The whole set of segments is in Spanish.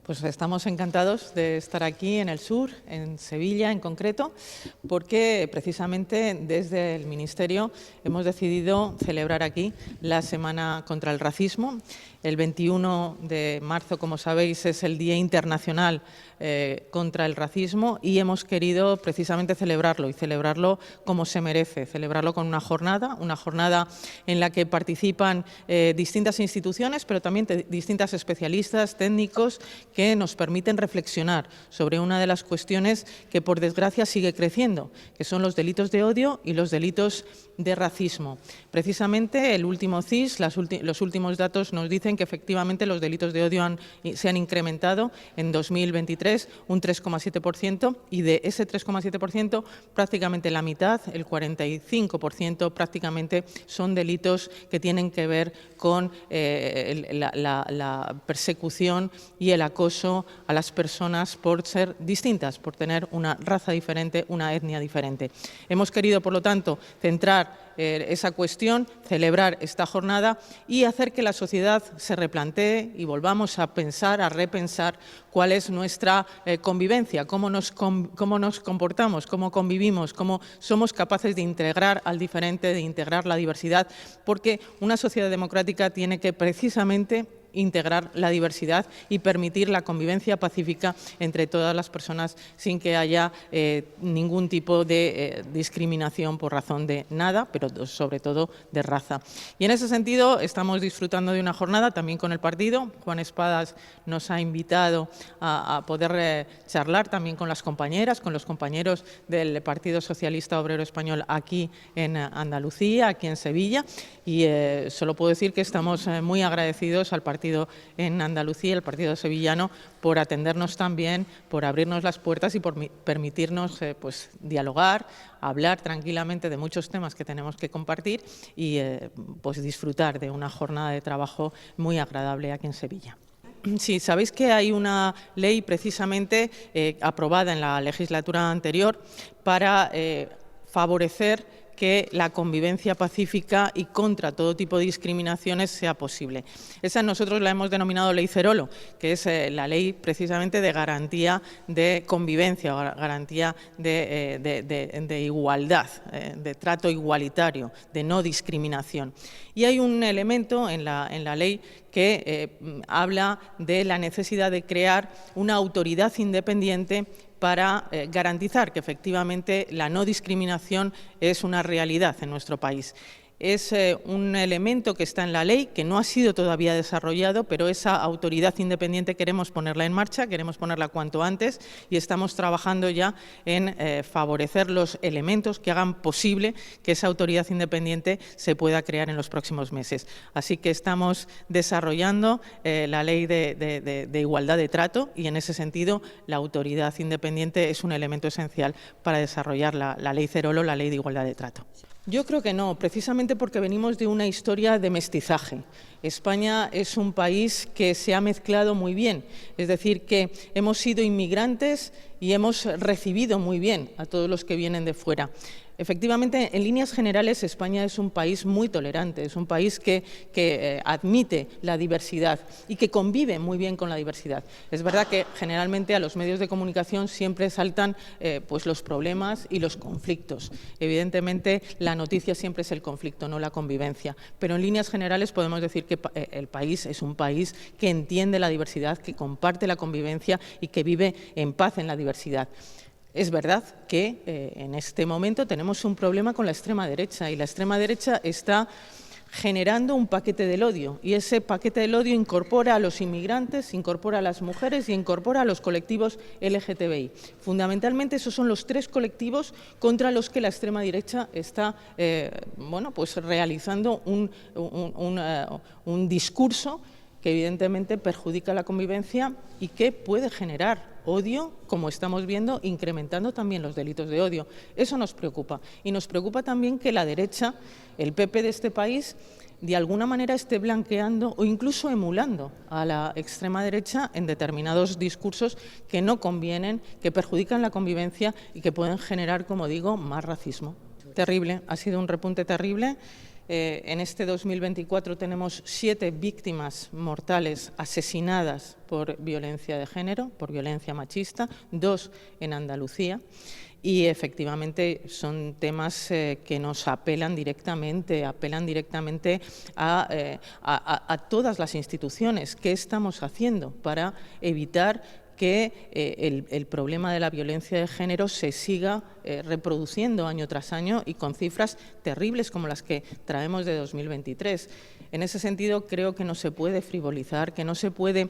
Pues estamos encantados de estar aquí en el sur, en Sevilla en concreto, porque precisamente desde el Ministerio hemos decidido celebrar aquí la Semana contra el Racismo. El 21 de marzo, como sabéis, es el Día Internacional contra el Racismo y hemos querido precisamente celebrarlo y celebrarlo como se merece, celebrarlo con una jornada en la que participan distintas instituciones, pero también distintas especialistas, técnicos, que nos permiten reflexionar sobre una de las cuestiones que, por desgracia, sigue creciendo, que son los delitos de odio y los delitos de racismo. Precisamente el último CIS, los últimos datos nos dicen que efectivamente los delitos de odio se han incrementado en 2023 un 3,7% y de ese 3,7% prácticamente la mitad, el 45% prácticamente son delitos que tienen que ver con la persecución y el acoso a las personas por ser distintas, por tener una raza diferente, una etnia diferente. Hemos querido, por lo tanto, centrar esa cuestión, celebrar esta jornada y hacer que la sociedad se replantee y volvamos a pensar, a repensar cuál es nuestra convivencia, cómo nos comportamos, cómo convivimos, cómo somos capaces de integrar al diferente, de integrar la diversidad, porque una sociedad democrática tiene que precisamente integrar la diversidad y permitir la convivencia pacífica entre todas las personas sin que haya ningún tipo de discriminación por razón de nada, pero sobre todo de raza. Y en ese sentido estamos disfrutando de una jornada también con el partido. Juan Espadas nos ha invitado a poder charlar también con las compañeras, con los compañeros del Partido Socialista Obrero Español aquí en Andalucía, aquí en Sevilla, y solo puedo decir que estamos muy agradecidos al partido en Andalucía, el partido sevillano, por atendernos también, por abrirnos las puertas y por permitirnos pues, dialogar, hablar tranquilamente de muchos temas que tenemos que compartir y pues, disfrutar de una jornada de trabajo muy agradable aquí en Sevilla. Sí, sabéis que hay una ley precisamente aprobada en la legislatura anterior para favorecer que la convivencia pacífica y contra todo tipo de discriminaciones sea posible. Esa nosotros la hemos denominado Ley Cerolo, que es la ley precisamente de garantía de convivencia, garantía de igualdad, de trato igualitario, de no discriminación. Y hay un elemento en la ley que habla de la necesidad de crear una autoridad independiente para garantizar que efectivamente la no discriminación es una realidad en nuestro país. Es un elemento que está en la ley, que no ha sido todavía desarrollado, pero esa autoridad independiente queremos ponerla en marcha, queremos ponerla cuanto antes y estamos trabajando ya en favorecer los elementos que hagan posible que esa autoridad independiente se pueda crear en los próximos meses. Así que estamos desarrollando la ley de igualdad de trato y en ese sentido la autoridad independiente es un elemento esencial para desarrollar la ley Cerolo, la ley de igualdad de trato. Yo creo que no, precisamente porque venimos de una historia de mestizaje. España es un país que se ha mezclado muy bien, es decir, que hemos sido inmigrantes y hemos recibido muy bien a todos los que vienen de fuera. Efectivamente, en líneas generales, España es un país muy tolerante, es un país que admite la diversidad y que convive muy bien con la diversidad. Es verdad que generalmente a los medios de comunicación siempre saltan pues los problemas y los conflictos. Evidentemente, la noticia siempre es el conflicto, no la convivencia. Pero en líneas generales podemos decir que el país es un país que entiende la diversidad, que comparte la convivencia y que vive en paz en la diversidad. Es verdad que en este momento tenemos un problema con la extrema derecha y la extrema derecha está generando un paquete del odio y ese paquete del odio incorpora a los inmigrantes, incorpora a las mujeres y incorpora a los colectivos LGTBI. Fundamentalmente esos son los tres colectivos contra los que la extrema derecha está pues realizando un discurso que evidentemente perjudica la convivencia y que puede generar odio, como estamos viendo, incrementando también los delitos de odio. Eso nos preocupa. Y nos preocupa también que la derecha, el PP de este país, de alguna manera esté blanqueando o incluso emulando a la extrema derecha en determinados discursos que no convienen, que perjudican la convivencia y que pueden generar, como digo, más racismo. Terrible, ha sido un repunte terrible En este 2024 tenemos 7 víctimas mortales asesinadas por violencia de género, por violencia machista, 2 en Andalucía. Y efectivamente son temas que nos apelan directamente a todas las instituciones. ¿Qué estamos haciendo para evitar que el problema de la violencia de género se siga reproduciendo año tras año y con cifras terribles como las que traemos de 2023? En ese sentido, creo que no se puede frivolizar, que no se puede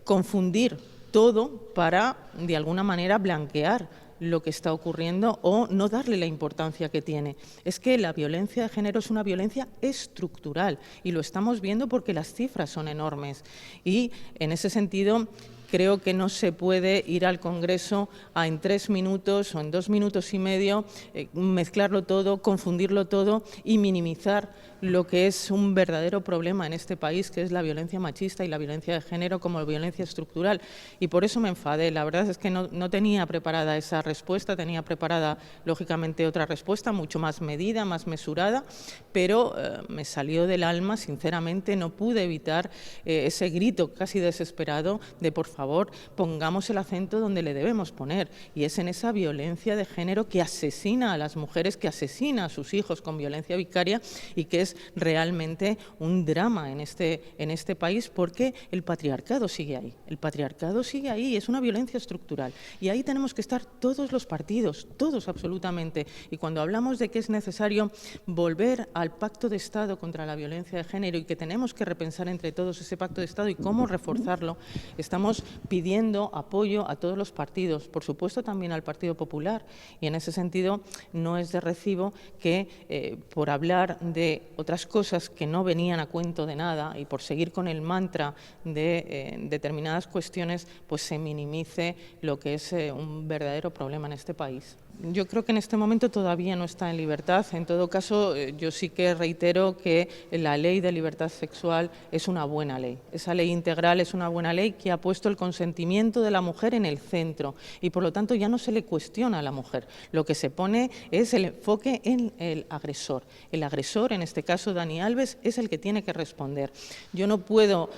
confundir todo para, de alguna manera, blanquear lo que está ocurriendo o no darle la importancia que tiene. Es que la violencia de género es una violencia estructural y lo estamos viendo porque las cifras son enormes. Y en ese sentido, creo que no se puede ir al Congreso en 3 minutos o en 2 minutos y medio, mezclarlo todo, confundirlo todo y minimizar lo que es un verdadero problema en este país, que es la violencia machista y la violencia de género como violencia estructural. Y por eso me enfadé. La verdad es que no tenía preparada esa respuesta, tenía preparada, lógicamente, otra respuesta mucho más medida, más mesurada, pero me salió del alma, sinceramente, no pude evitar ese grito casi desesperado de, por favor, pongamos el acento donde le debemos poner, y es en esa violencia de género que asesina a las mujeres, que asesina a sus hijos con violencia vicaria y que es realmente un drama en este país, porque el patriarcado sigue ahí. El patriarcado sigue ahí, es una violencia estructural. Y ahí tenemos que estar todos los partidos, todos absolutamente. Y cuando hablamos de que es necesario volver al Pacto de Estado contra la violencia de género y que tenemos que repensar entre todos ese Pacto de Estado y cómo reforzarlo, estamos pidiendo apoyo a todos los partidos, por supuesto también al Partido Popular. Y en ese sentido no es de recibo que por hablar de otras cosas que no venían a cuento de nada y por seguir con el mantra de determinadas cuestiones, pues se minimice lo que es un verdadero problema en este país. Yo creo que en este momento todavía no está en libertad. En todo caso, yo sí que reitero que la ley de libertad sexual es una buena ley. Esa ley integral es una buena ley que ha puesto el consentimiento de la mujer en el centro y, por lo tanto, ya no se le cuestiona a la mujer. Lo que se pone es el enfoque en el agresor. El agresor, en este caso Dani Alves, es el que tiene que responder. Yo no puedo,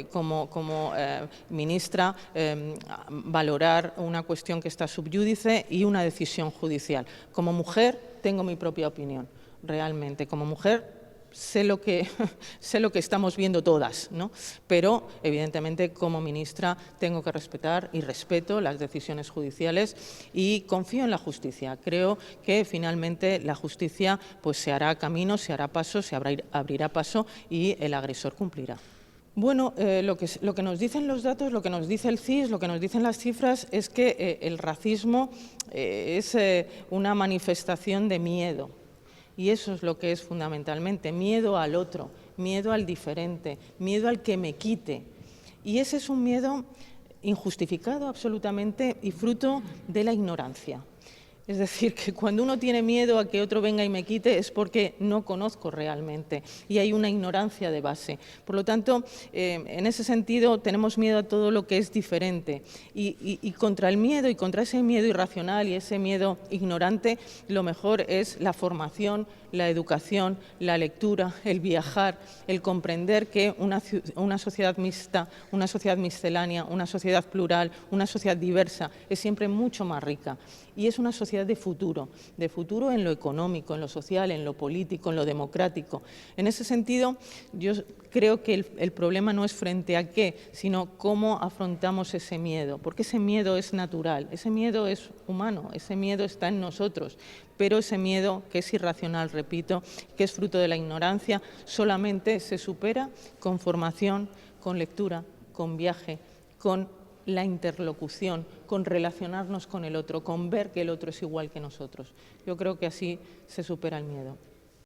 como ministra, valorar una cuestión que está subyúdice y una decisión judicial. Como mujer tengo mi propia opinión, realmente. Como mujer sé lo que estamos viendo todas, ¿no? Pero, evidentemente, como ministra tengo que respetar y respeto las decisiones judiciales y confío en la justicia. Creo que, finalmente, la justicia pues, se hará camino, se hará paso, se abrirá paso y el agresor cumplirá. Bueno, lo que nos dicen los datos, lo que nos dice el CIS, lo que nos dicen las cifras es que el racismo es una manifestación de miedo. Y eso es lo que es fundamentalmente, miedo al otro, miedo al diferente, miedo al que me quite. Y ese es un miedo injustificado absolutamente y fruto de la ignorancia. Es decir, que cuando uno tiene miedo a que otro venga y me quite es porque no conozco realmente y hay una ignorancia de base. Por lo tanto, en ese sentido tenemos miedo a todo lo que es diferente y contra el miedo y contra ese miedo irracional y ese miedo ignorante, lo mejor es la formación, la educación, la lectura, el viajar, el comprender que una sociedad mixta, una sociedad miscelánea, una sociedad plural, una sociedad diversa es siempre mucho más rica y es una sociedad de futuro en lo económico, en lo social, en lo político, en lo democrático. En ese sentido, yo creo que el problema no es frente a qué, sino cómo afrontamos ese miedo, porque ese miedo es natural, ese miedo es humano, ese miedo está en nosotros, pero ese miedo que es irracional, repito, que es fruto de la ignorancia, solamente se supera con formación, con lectura, con viaje, con la interlocución, con relacionarnos con el otro, con ver que el otro es igual que nosotros. Yo creo que así se supera el miedo.